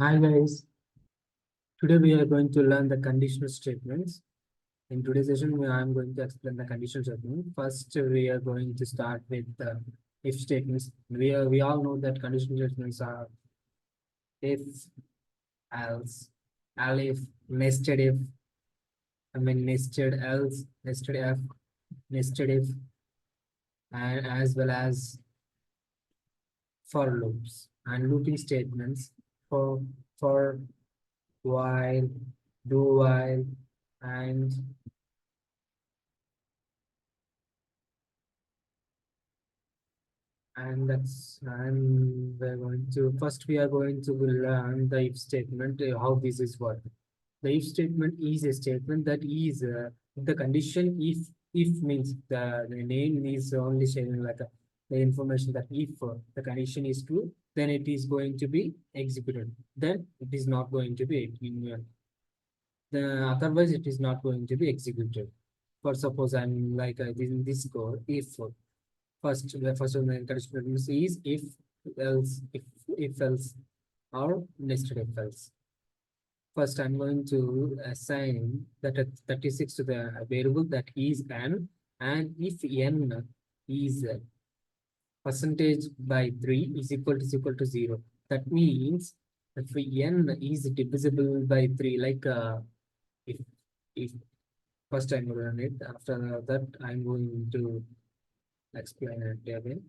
Hi guys, today we are going to learn the conditional statements. In today's session, I am going to explain the conditional statement. First, we are going to start with the if statements. We all know that conditional statements are if, else, if, nested if, nested else, nested if, nested if, and as well as for loops and looping statements for for while, do while, and we're going to first we are going to learn the if statement, how this is work. The if statement is a statement that is the condition if means the name is only sharing like the information that if the condition is true, then it is going to be executed. Then it is not going to be otherwise it is not going to be executed. For suppose I'm like in this code if the first one the conditional is if else if else or nested if else. First, I'm going to assign that 36 to the variable that is n, and if n is percentage by 3 is equal to 0. That means if n is divisible by 3, like if if first I'm going to run it, after that I'm going to explain it again.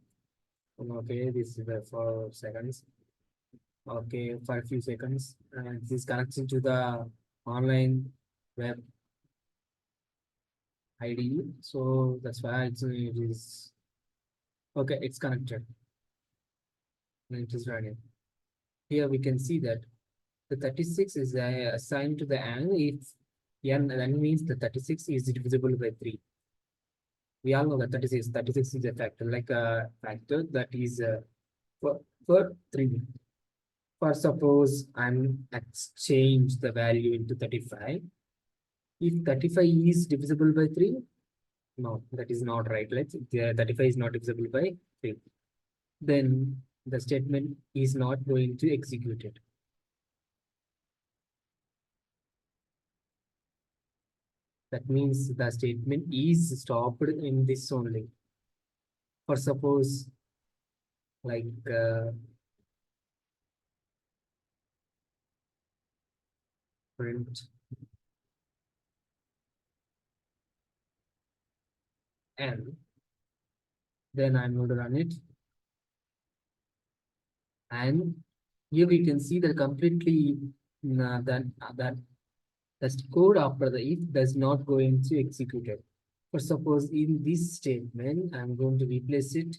Okay, this is for seconds. Okay, for a few seconds. And this connects into the online web ID. So that's why it is okay, it's connected and it is running. Here we can see that the 36 is assigned to the n if n means the 36 is divisible by 3. We all know that 36 is a factor, like a factor that is for 3. For suppose I'm exchange the value into 35. If 35 is divisible by 3, no, that is not right. Let's 35 is not divisible by 3. Then the statement is not going to execute it. That means the statement is stopped in this only. For suppose like print n, then I'm going to run it. And here we can see that completely that the code after the if does not going to execute it. For suppose in this statement, I'm going to replace it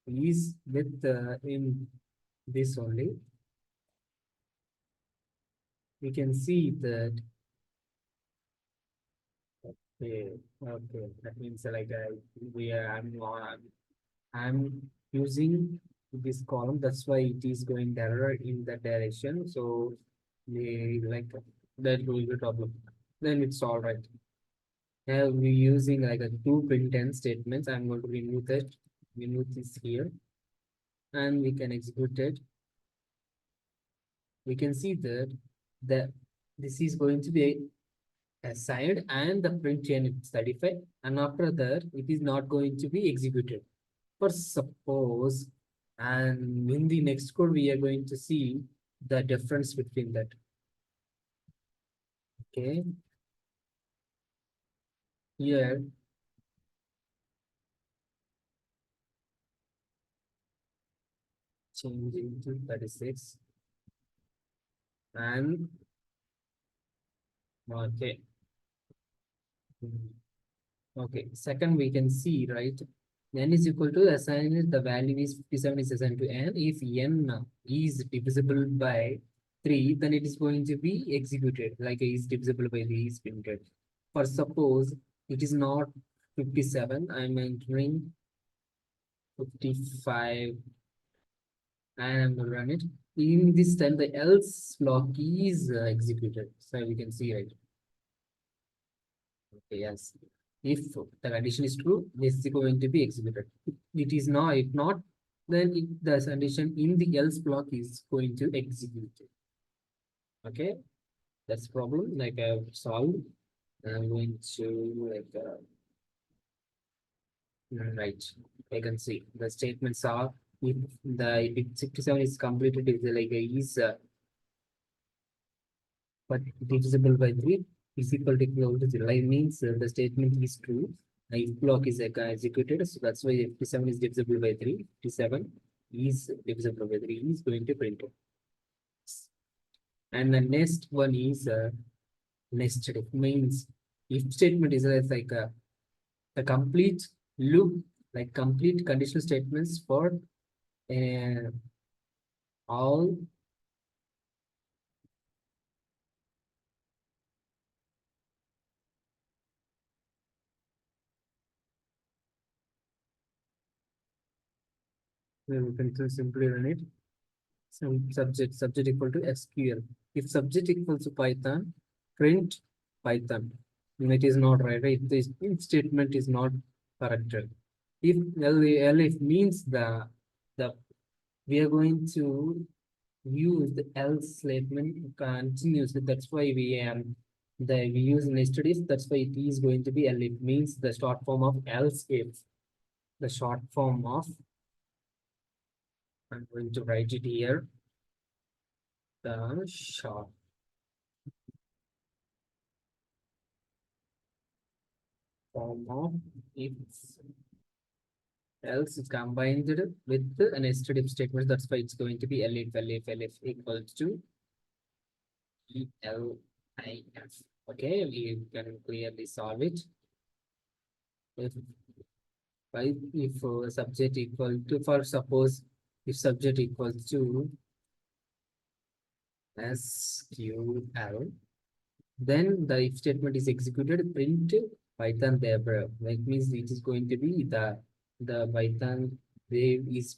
is with in this only. We can see that okay, that means like I'm using this column, that's why it is going error in that direction. So we like that will be a problem. Then it's all right. Now we're using like a two print n statements. I'm going to remove this here, and we can execute it. We can see that the this is going to be assigned and the print chain is 35, and after that it is not going to be executed. For suppose, and in the next code we are going to see the difference between that. Okay, here change into 36 and okay. Okay, second we can see, right? N is equal to assign the value is 57 is assigned to n. If n is divisible by 3, then it is going to be executed, like is divisible by 3 is printed. For suppose it is not 57, I'm entering 55 and I'm going to run it. In this time, the else block is executed. So we can see, right? Okay, yes. If the condition is true, this is going to be executed. It is not, if not, then the condition in the else block is going to execute it. Okay, that's the problem. Like I've solved. I'm going to like right. I can see the statements are if the 67 is completed is like a is but divisible by 3 is equal to 0. Like means the statement is true. The if block is executed, so that's why 57 is divisible by 3. 57 is divisible by 3 is going to print it. And the next one is nested. It means if statement is like the complete loop, like complete conditional statements for all we can simply run it. Some subject equal to SQL. If subject equals to Python, print Python. It is not right. If this if statement is not corrected. If if means the we are going to use the else statement continuously. That's why we use nested if. That's why it is going to be elif means the short form of else if. The short form of I'm going to write it here. The short form of if else is combined with the nested if statement. That's why it's going to be elif equals to elif. Okay, we can clearly solve it. If if subject equal to for suppose if subject equals to SQL, then the if statement is executed, print Python there. Like means it is going to be the Python there is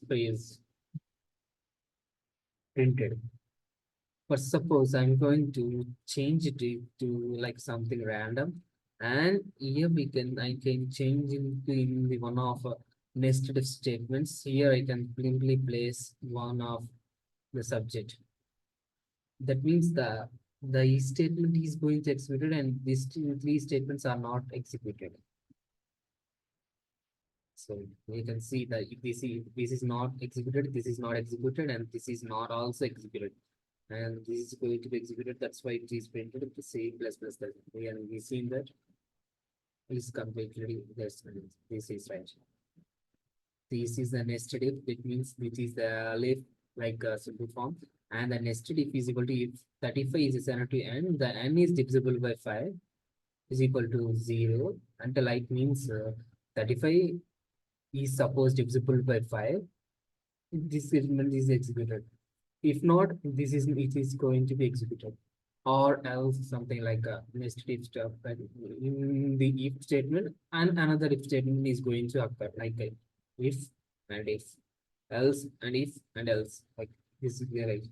printed. But suppose I'm going to change it to like something random, and here I can change into in the one of nested if statements. Here I can simply place one of the subject. That means the statement is going to executed, and these three statements are not executed. So you can see that if this is not executed, this is not executed, and this is not also executed. And this is going to be executed. That's why it is printed with the same plus plus that. And we seen that is completely this is right. This is the nested if. It means this is the left like a simple form. And the nested if is equal to if 35 is equal to n, the n is divisible by 5 is equal to 0 until it means 35 is supposed divisible by 5. This element is executed. If not, it is going to be executed. Or else something like a nested if stuff. But in the if statement, and another if statement is going to occur like a if and if, else and if and else. Like this is the right.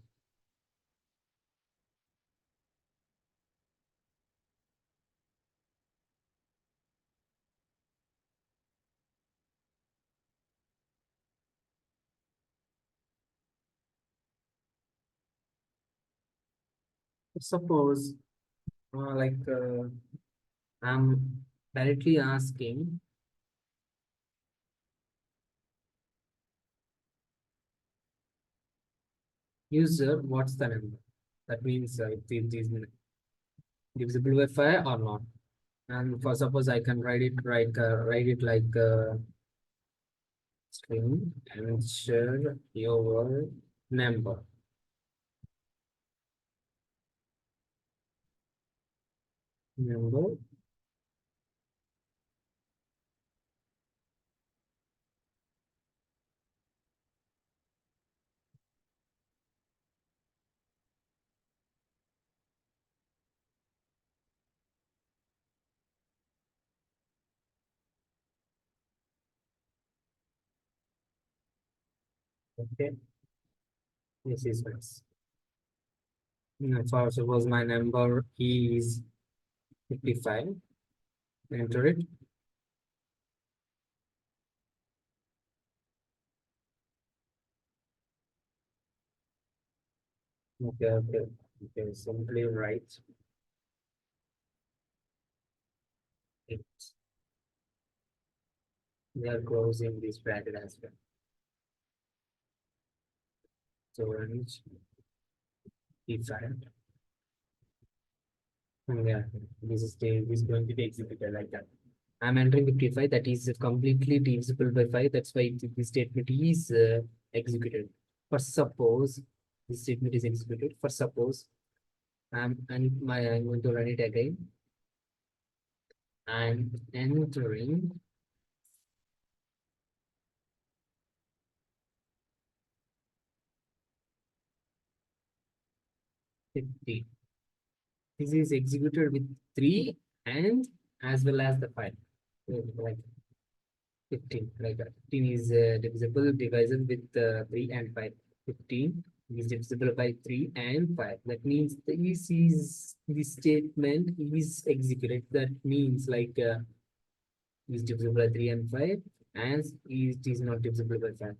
Suppose I'm directly asking user what's the number. That means it is divisible by 5 or not. And for suppose I can write it like string and share your number. Number. Okay, this is nice. For suppose my number is 55. Enter it. Okay, okay, okay. Simply write it. We are closing this bracket as well. So range defined. Yeah, this is going to be executed like that. I'm entering 55. That is completely divisible by 5. That's why this statement is executed. For suppose this statement is executed. For suppose I'm going to run it again. I'm entering 50. This is executed with 3 and as well as the 5. Like 15, like that. 15 is divisible, divisible with 3 and 5. 15 is divisible by 3 and 5. That means this statement is executed. That means like is divisible by 3 and 5, and it is not divisible by 5.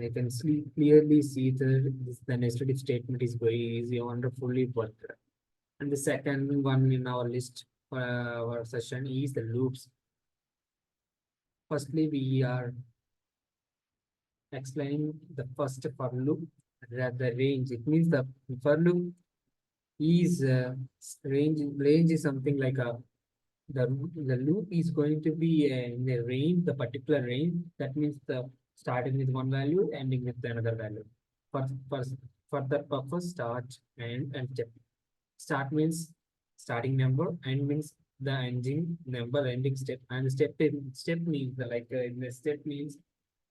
I can clearly see the nested if statement is very easy, wonderfully worked. And the second one in our list for our session is the loops. Firstly, we are explaining the first for loop, the range. It means the for loop is range is something like a the the loop is going to be in a range, the particular range. That means the starting with one value, ending with another value. For for for that purpose, start and step. Start means starting number, end means the ending number, ending step, and step means the step means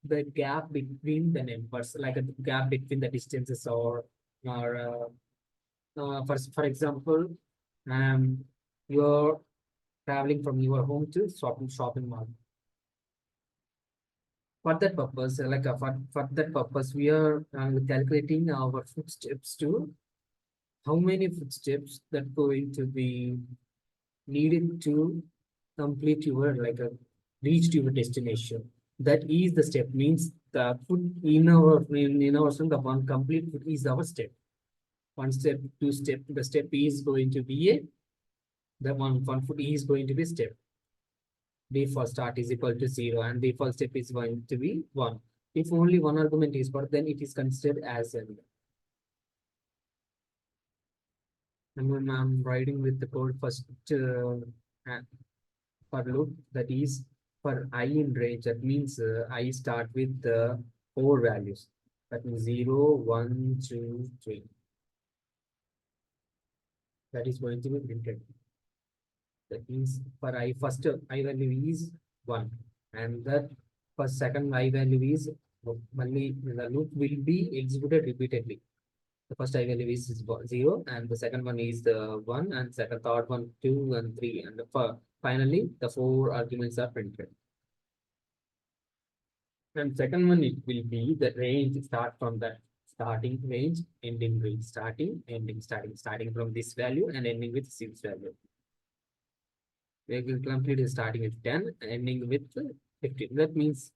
the gap between the numbers, like a gap between the distances or for example, you're traveling from your home to shopping mall. For that purpose, for that purpose, we are calculating our footsteps to how many footsteps that going to be needed to complete your reach to your destination. That is the step means the foot in our system, the one complete foot is our step. One step, two step, the step is going to be a the one foot is going to be step. Default start is equal to 0 and default step is going to be 1. If only one argument is for, then it is considered as an. And when I'm writing with the code first for loop, that is for I in range, that means I start with the 4 values. That means 0, 1, 2, 3. That is going to be printed. That means for I first I value is 1, and that for second I value is only the loop will be executed repeatedly. The first I value is 0, and the second one is the 1, and second third one 2 and 3, and finally the 4 arguments are printed. And second one it will be the range start from that starting range, ending range, starting, ending, starting from this value and ending with this value. We will complete starting with 10, ending with 15. That means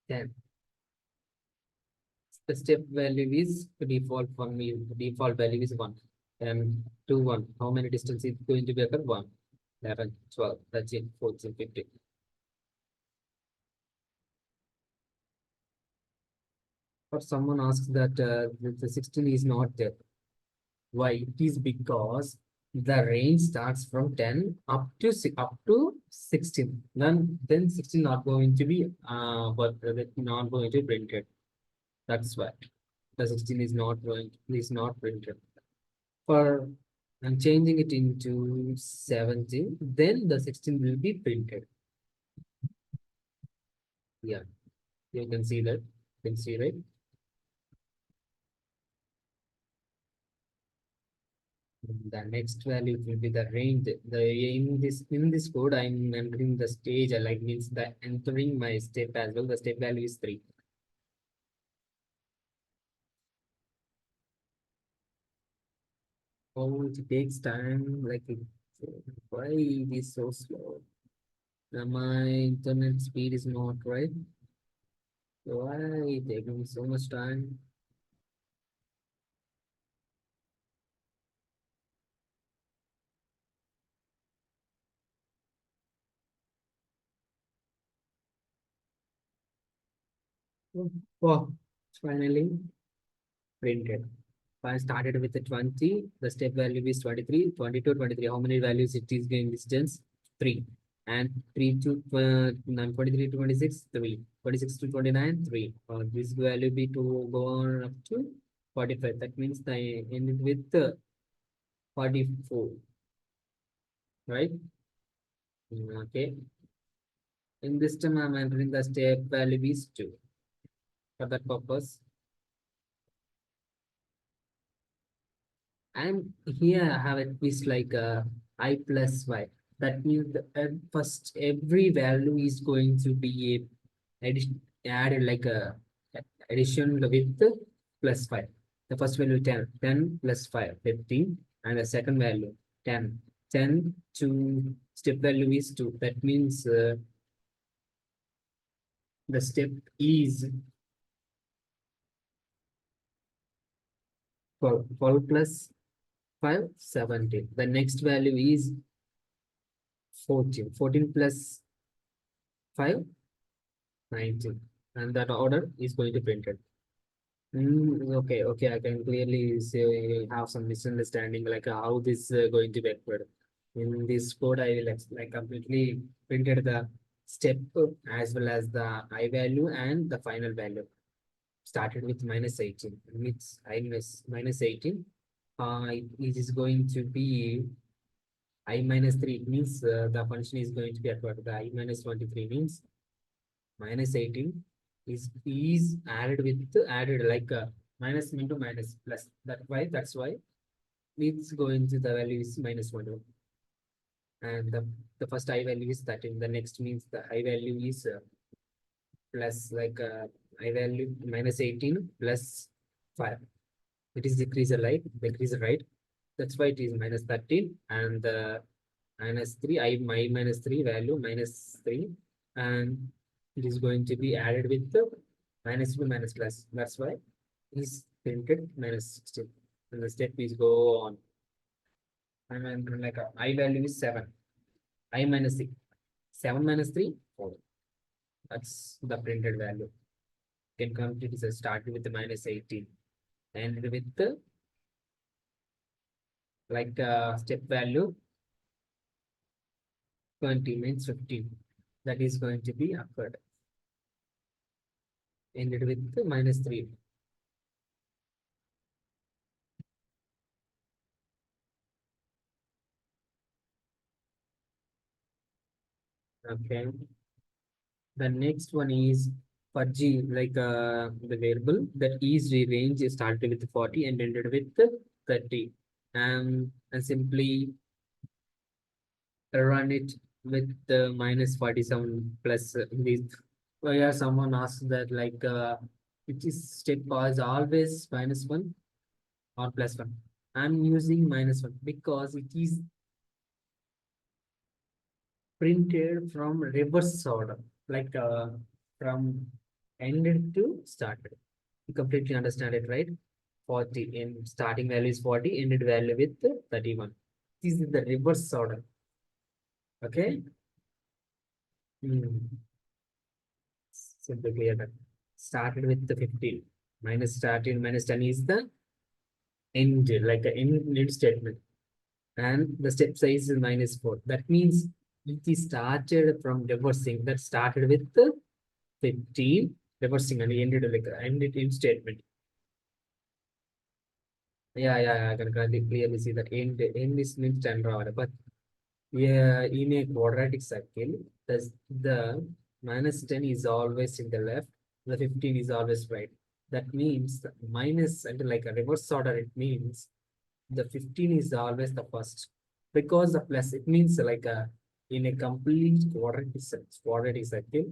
10. The step value is default for me. The default value is 1. And 2, 1. How many distance is going to be occur? 1, 11, 12. That's it. 14, 15. But someone asks that the 16 is not there. Why? It is because the range starts from 10 up to 16. Then 16 not going to be but not going to be printed. That's why the 16 is not printed. For I'm changing it into 17, then the 16 will be printed. Yeah, you can see that. You can see, right? The next value will be the range. In this code, I'm entering the stage. Like means the entering my step as well. The step value is 3. Oh, it takes time. Why it is so slow? My internet speed is not right. Why taking so much time? Oh, finally printed. I started with the 20, the step value is 23, 22, 23. How many values it is going distance? 3. And 3 to 23 to 26, 3. 26 to 29, 3. This value be to go on up to 45. That means I ended with 44, right? Okay. In this time, I'm entering the step value is 2. For that purpose, and here I have a twist like I plus y. That means the first every value is going to be a addition added like a addition with the plus 5. The first value 10, 10 plus 5, 15, and the second value 10. 10 to step value is 2. That means the step is 12, 12 plus 5, 17. The next value is 14. 14 plus 5, 19. And that order is going to be printed. Okay, okay, I can clearly say have some misunderstanding like how this going to be acquired. In this code, I will like completely printed the step as well as the I value and the final value. Started with minus 18. Means I minus 18. It is going to be I minus 3. It means the function is going to be acquired. The I minus 23 means minus 18 is added with added like minus into minus plus. That's why it's going to the value is minus 1, and the first I value is 13. The next means the I value is plus like I value minus 18 plus 5. It is decrease right. That's why it is minus 13, and the minus 3 my minus 3 value minus 3, and it is going to be added with the minus to minus plus. That's why is printed minus 16. And the step is go on. I mean like I value is 7. I minus 6. 7 minus 3, 4. That's the printed value. Can complete is started with the minus 18 and with the like step value 20 means 15. That is going to be occurred. Ended with the minus 3. Okay. The next one is for G, like the variable that is range is started with 40 and ended with 30. And simply run it with the minus 47 plus these. Oh yeah, someone asked that like which is step is always minus 1 or plus 1. I'm using minus 1 because it is printed from reverse order, like from ended to started. You completely understand it, right? 40 in starting value is 40, ended value with 31. This is the reverse order. Okay. Hmm. Simply clear that. Started with the 15. Minus starting minus 10 is the end, like an end statement. And the step size is minus 4. That means it is started from reversing. That started with the 15, reversing and ended like ended in statement. Yeah, I can clearly see that end is means 10 order. But yeah, in a quadratic circle, the minus 10 is always in the left, the 15 is always right. That means the minus and like a reverse order, it means the 15 is always the first because the plus it means like a in a complete quadratic circle,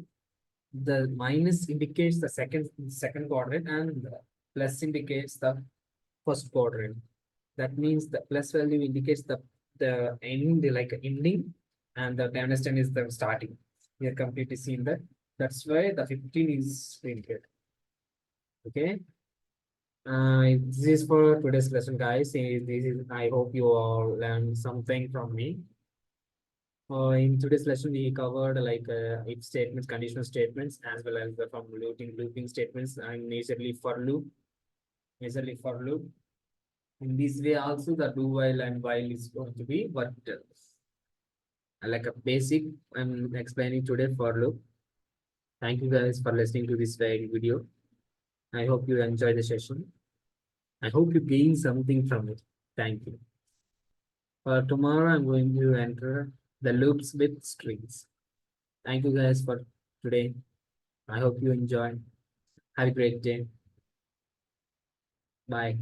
the minus indicates the second quadrant and the plus indicates the first quadrant. That means the plus value indicates the end like ending, and the minus 10 is the starting. We are completely seeing that. That's why the 15 is printed. Okay. This is for today's lesson, guys. This is, I hope you all learned something from me. In today's lesson, we covered like if statements, conditional statements, as well as the from looping statements, and majorly for loop. In this way, also the do while and while is going to be, but like a basic I'm explaining today for loop. Thank you guys for listening to this video. I hope you enjoy the session. I hope you gain something from it. Thank you. For tomorrow, I'm going to enter the loops with strings. Thank you guys for today. I hope you enjoy. Have a great day. Bye.